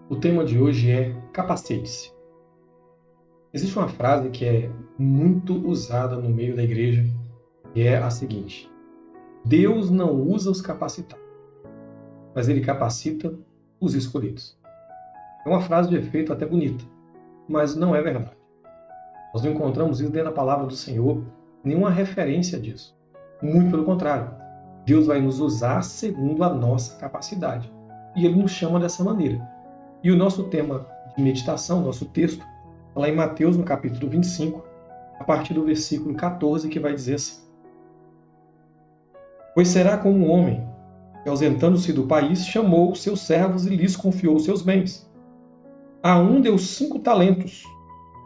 O tema de hoje é capacete-se. Existe uma frase que é muito usada no meio da igreja, e é a seguinte: Deus não usa os capacitados, mas Ele capacita os escolhidos. É uma frase de efeito até bonita, mas não é verdade. Nós não encontramos isso dentro da palavra do Senhor, nenhuma referência disso. Muito pelo contrário, Deus vai nos usar segundo a nossa capacidade. E Ele nos chama dessa maneira. E o nosso tema de meditação, nosso texto, está lá em Mateus, no capítulo 25, a partir do versículo 14, que vai dizer assim: Pois será como um homem que, ausentando-se do país, chamou os seus servos e lhes confiou os seus bens. A um deu 5 talentos,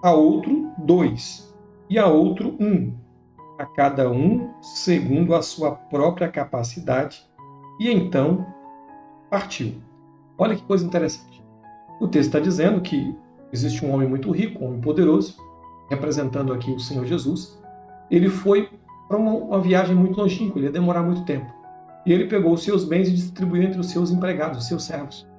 a outro 2, e a outro 1, a cada um segundo a sua própria capacidade, e então partiu. Olha que coisa interessante. O texto está dizendo que existe um homem muito rico, um homem poderoso, representando aqui o Senhor Jesus. Ele foi para uma viagem muito longínqua, ele ia demorar muito tempo. E ele pegou os seus bens e distribuiu entre os seus empregados, os seus servos.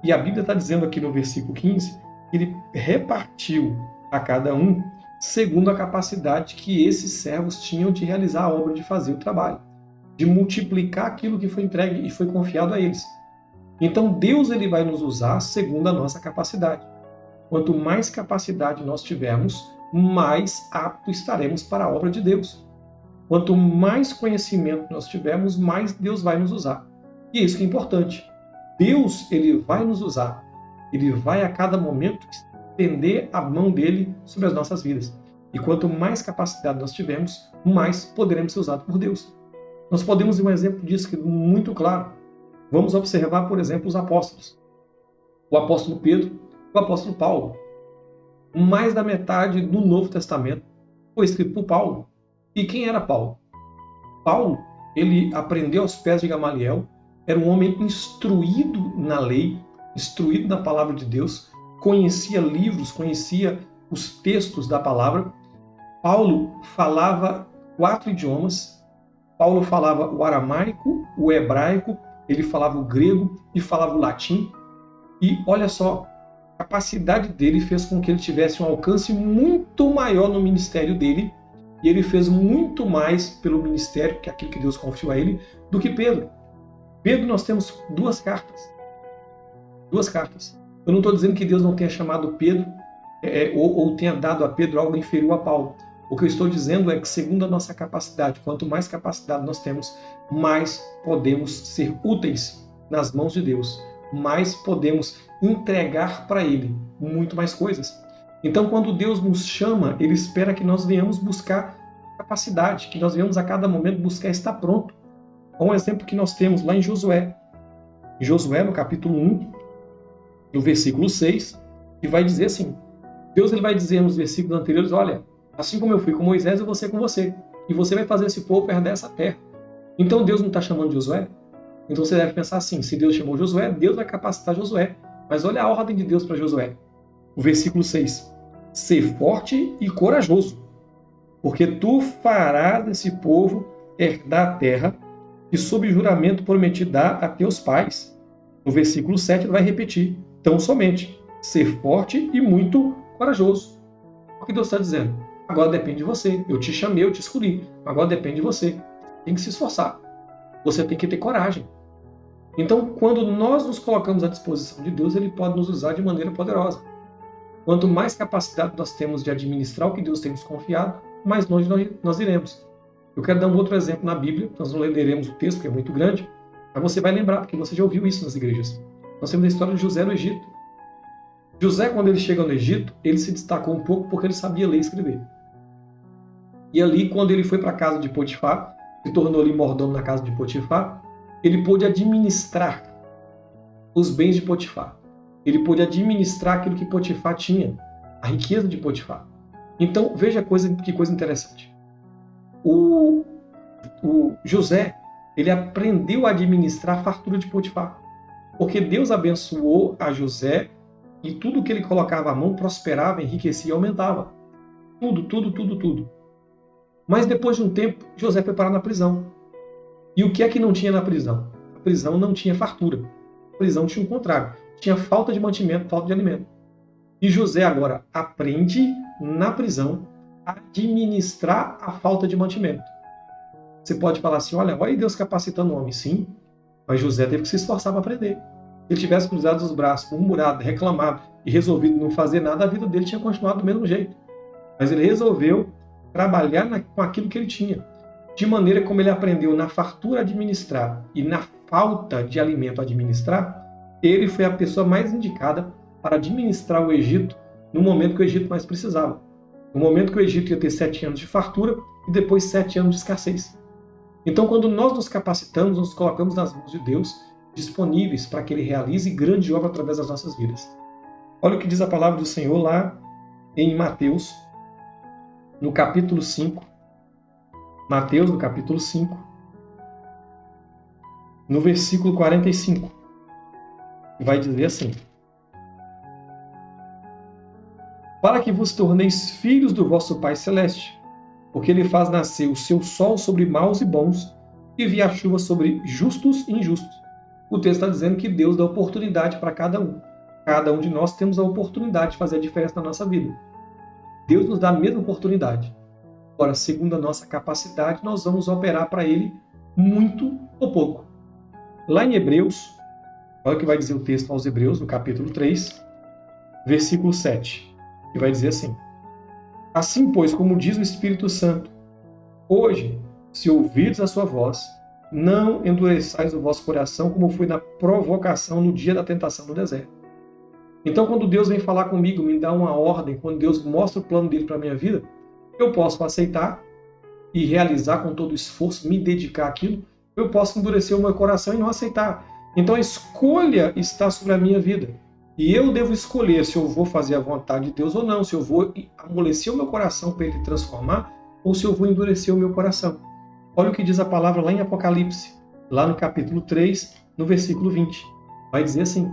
E a Bíblia está dizendo aqui no versículo 15 que ele repartiu a cada um segundo a capacidade que esses servos tinham de realizar a obra, de fazer o trabalho, de multiplicar aquilo que foi entregue e foi confiado a eles. Então Deus ele vai nos usar segundo a nossa capacidade. Quanto mais capacidade nós tivermos, mais apto estaremos para a obra de Deus. Quanto mais conhecimento nós tivermos, mais Deus vai nos usar. E é isso que é importante. Deus ele vai nos usar. Ele vai a cada momento estender a mão dele sobre as nossas vidas. E quanto mais capacidade nós tivermos, mais poderemos ser usados por Deus. Nós podemos ver um exemplo disso que é muito claro. Vamos observar, por exemplo, os apóstolos. O apóstolo Pedro e o apóstolo Paulo. Mais da metade do Novo Testamento foi escrito por Paulo. E quem era Paulo? Paulo, ele aprendeu aos pés de Gamaliel, era um homem instruído na lei, instruído na palavra de Deus, conhecia livros, conhecia os textos da palavra. Paulo falava 4 idiomas. Paulo falava o aramaico, o hebraico, ele falava o grego e falava o latim. E olha só, a capacidade dele fez com que ele tivesse um alcance muito maior no ministério dele, e ele fez muito mais pelo ministério, que é aquilo que Deus confiou a ele, do que Pedro. Pedro, nós temos 2 cartas. 2 cartas. Eu não estou dizendo que Deus não tenha chamado Pedro, ou tenha dado a Pedro algo inferior a Paulo. O que eu estou dizendo é que, segundo a nossa capacidade, quanto mais capacidade nós temos, mais podemos ser úteis nas mãos de Deus, mais podemos entregar para Ele muito mais coisas. Então, quando Deus nos chama, Ele espera que nós venhamos buscar capacidade, que nós venhamos a cada momento buscar estar pronto. Um exemplo que nós temos lá em Josué. Em Josué, no capítulo 1, no versículo 6, que vai dizer assim, Deus ele vai dizer nos versículos anteriores, olha, assim como eu fui com Moisés, eu vou ser com você. E você vai fazer esse povo herdar essa terra. Então Deus não está chamando Josué? Então você deve pensar assim, se Deus chamou Josué, Deus vai capacitar Josué. Mas olha a ordem de Deus para Josué. O versículo 6. Ser forte e corajoso, porque tu farás esse povo herdar a terra que sob juramento prometi dar a teus pais. No versículo 7 ele vai repetir. Tão somente, ser forte e muito corajoso. O que Deus está dizendo? Agora depende de você. Eu te chamei, eu te escolhi. Agora depende de você. Tem que se esforçar. Você tem que ter coragem. Então, quando nós nos colocamos à disposição de Deus, Ele pode nos usar de maneira poderosa. Quanto mais capacidade nós temos de administrar o que Deus tem nos confiado, mais longe nós iremos. Eu quero dar um outro exemplo na Bíblia. Nós não leremos o texto, que é muito grande, mas você vai lembrar, porque você já ouviu isso nas igrejas. Nós temos a história de José no Egito. José, quando ele chega no Egito, ele se destacou um pouco porque ele sabia ler e escrever. E ali, quando ele foi para a casa de Potifar, se tornou ali mordomo na casa de Potifar, ele pôde administrar os bens de Potifar. Ele pôde administrar aquilo que Potifar tinha, a riqueza de Potifar. Então, veja que coisa interessante. O José, ele aprendeu a administrar a fartura de Potifar, porque Deus abençoou a José e tudo que ele colocava à mão prosperava, enriquecia e aumentava. Tudo. Mas depois de um tempo, José foi parar na prisão. E o que é que não tinha na prisão? A prisão não tinha fartura. A prisão tinha o contrário. tinha falta de mantimento, falta de alimento. E José agora aprende na prisão a administrar a falta de mantimento. Você pode falar assim, olha aí Deus capacitando o homem. Sim, mas José teve que se esforçar para aprender. Se ele tivesse cruzado os braços, murmurado, reclamado e resolvido não fazer nada, a vida dele tinha continuado do mesmo jeito. Mas ele resolveu trabalhar com aquilo que ele tinha. De maneira como ele aprendeu na fartura administrar e na falta de alimento administrar, ele foi a pessoa mais indicada para administrar o Egito no momento que o Egito mais precisava. No momento que o Egito ia ter 7 anos de fartura e depois 7 anos de escassez. Então, quando nós nos capacitamos, nos colocamos nas mãos de Deus, disponíveis para que Ele realize grande obra através das nossas vidas. Olha o que diz a palavra do Senhor lá em Mateus, no capítulo 5. Mateus, no capítulo 5, no versículo 45. Vai dizer assim: para que vos torneis filhos do vosso Pai Celeste, porque Ele faz nascer o seu sol sobre maus e bons, e envia a chuva sobre justos e injustos. O texto está dizendo que Deus dá oportunidade para cada um. Cada um de nós temos a oportunidade de fazer a diferença na nossa vida. Deus nos dá a mesma oportunidade. Agora, segundo a nossa capacidade, nós vamos operar para Ele muito ou pouco. Lá em Hebreus, olha o que vai dizer o texto aos Hebreus, no capítulo 3, versículo 7, que vai dizer assim: assim, pois, como diz o Espírito Santo, hoje, se ouvirdes a sua voz, não endureçais o vosso coração, como foi na provocação no dia da tentação no deserto. Então, quando Deus vem falar comigo, me dá uma ordem, quando Deus mostra o plano dele para a minha vida, eu posso aceitar e realizar com todo o esforço, me dedicar àquilo, eu posso endurecer o meu coração e não aceitar. Então a escolha está sobre a minha vida. E eu devo escolher se eu vou fazer a vontade de Deus ou não, se eu vou amolecer o meu coração para Ele transformar, ou se eu vou endurecer o meu coração. Olha o que diz a palavra lá em Apocalipse, lá no capítulo 3, no versículo 20. Vai dizer assim: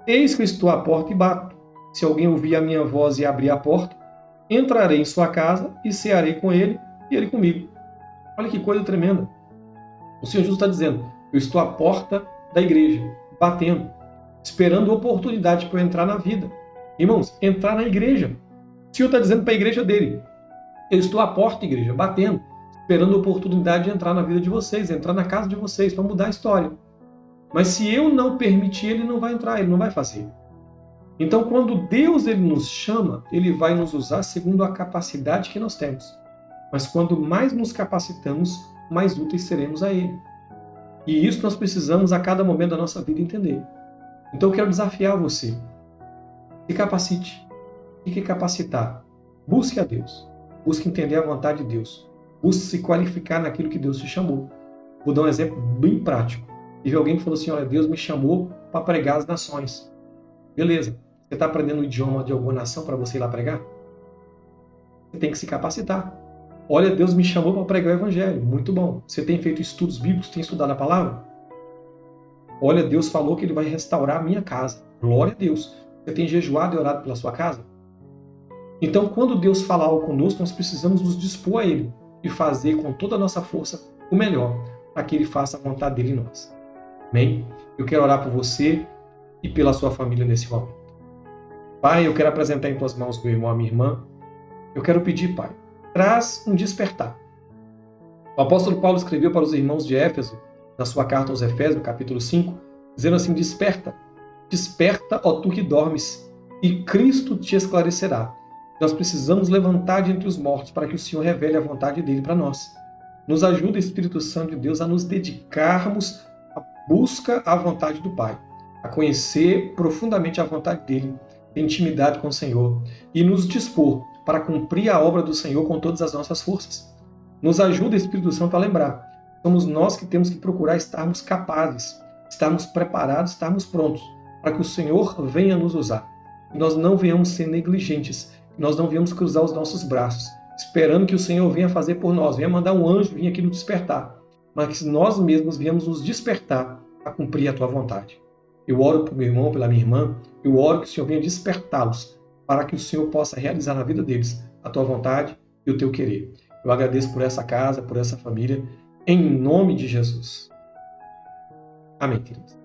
eis que eu estou à porta e bato. Se alguém ouvir a minha voz e abrir a porta, entrarei em sua casa e cearei com ele e ele comigo. Olha que coisa tremenda. O Senhor Jesus está dizendo: eu estou à porta da igreja, batendo, esperando a oportunidade para eu entrar na vida. Irmãos, entrar na igreja. O Senhor está dizendo para a igreja dele: eu estou à porta, igreja, batendo, esperando a oportunidade de entrar na vida de vocês, entrar na casa de vocês, para mudar a história. Mas se eu não permitir, ele não vai entrar, ele não vai fazer. Então, quando Deus ele nos chama, ele vai nos usar segundo a capacidade que nós temos. Mas quando mais nos capacitamos, mais úteis seremos a Ele. E isso nós precisamos a cada momento da nossa vida entender. Então eu quero desafiar você. Se capacite. Fique capacitar. Busque a Deus. Busque entender a vontade de Deus. Busque se qualificar naquilo que Deus te chamou. Vou dar um exemplo bem prático. Teve alguém que falou assim: olha, Deus me chamou para pregar as nações. Beleza. Você está aprendendo o idioma de alguma nação para você ir lá pregar? Você tem que se capacitar. Olha, Deus me chamou para pregar o Evangelho. Muito bom. Você tem feito estudos bíblicos? Tem estudado a palavra? Olha, Deus falou que Ele vai restaurar a minha casa. Glória a Deus. Você tem jejuado e orado pela sua casa? Então, quando Deus falar algo conosco, nós precisamos nos dispor a Ele e fazer com toda a nossa força o melhor para que Ele faça a vontade dEle em nós. Amém? Eu quero orar por você e pela sua família nesse momento. Pai, eu quero apresentar em tuas mãos meu irmão, a minha irmã. Eu quero pedir, Pai, traz um despertar. O apóstolo Paulo escreveu para os irmãos de Éfeso, na sua carta aos Efésios, no capítulo 5, dizendo assim: desperta, desperta, ó tu que dormes, e Cristo te esclarecerá. Nós precisamos levantar de entre os mortos para que o Senhor revele a vontade dele para nós. Nos ajuda, Espírito Santo de Deus, a nos dedicarmos à busca à vontade do Pai, a conhecer profundamente a vontade dele, ter intimidade com o Senhor e nos dispor para cumprir a obra do Senhor com todas as nossas forças. Nos ajuda, Espírito Santo, a lembrar. Somos nós que temos que procurar estarmos capazes, estarmos preparados, estarmos prontos para que o Senhor venha nos usar. Que nós não venhamos ser negligentes, que nós não venhamos cruzar os nossos braços, esperando que o Senhor venha fazer por nós, venha mandar um anjo vir aqui nos despertar, mas que nós mesmos venhamos nos despertar a cumprir a Tua vontade. Eu oro por meu irmão, pela minha irmã, eu oro que o Senhor venha despertá-los para que o Senhor possa realizar na vida deles a Tua vontade e o Teu querer. Eu agradeço por essa casa, por essa família, em nome de Jesus. Amém, queridos.